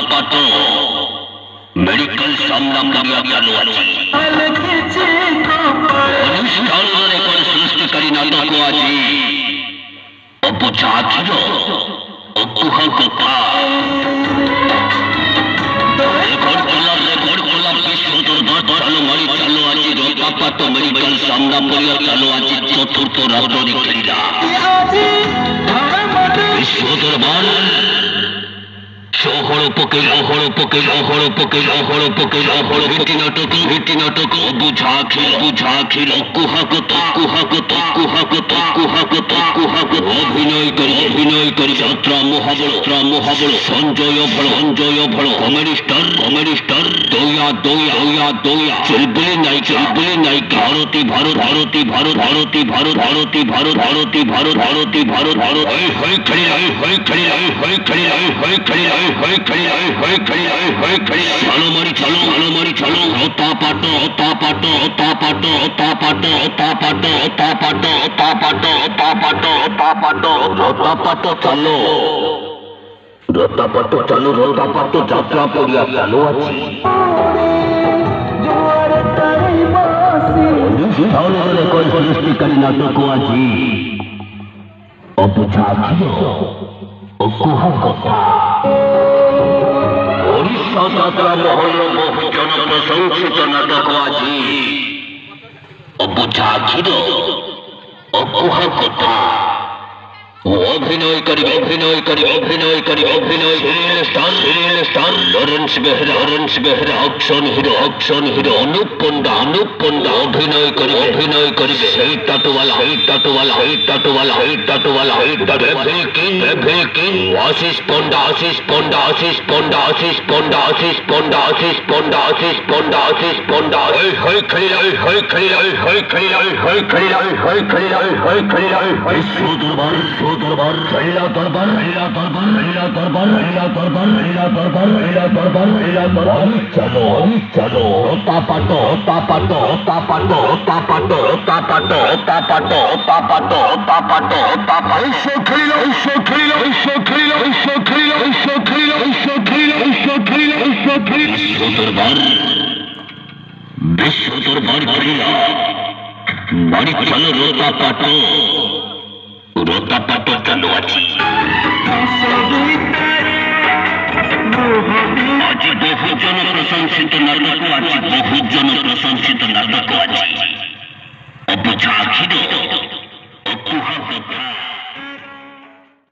রোতাপাট medical সামনা করিয়া চালু আছে অনুষ্ঠান রেকর্ড সৃষ্টিকারী নাটক আজি অবুঝা আখির অকুহ কথা রেকর্ড করলাম বিশ্ব দরবার চালু মারি চালু আছে রোতাপাট মেডিকেল সামনা করিয়া চালু আছে চতুর্থ রাত্রি ক্রীড়া বিশ্ব দরবার ভিটি নাটক বুঝা খিল অভিনয় করি যাত্রা মহাবড় সঞ্জয় ভড় কমেডি স্টার দৌয়া চুলবুলি নাই ভারতী চলো রোতাপাট যাত্রা করিয়া চালু আছে সৃষ্টিকারী নাটক আজি অবুঝা অকুহ কথা ওড়িশা যাত্রা মহল বহু জনপ্রশংসিত নাটক আজি অবুঝা অকুহ কথা অভিনয় করি serial star Lawrence Behera action hero Anup panda অভিনয় করি সেই টাটুওয়ালা কিং আশিস পন্ডা দরবার চলো রোতাপাট বিশ্ব দরবার ক্রীড়া বাড়ি চলো রোতাপাট চালু আছে আজি বহুজন প্রশংসিত নাটক আছে অবুঝা আখির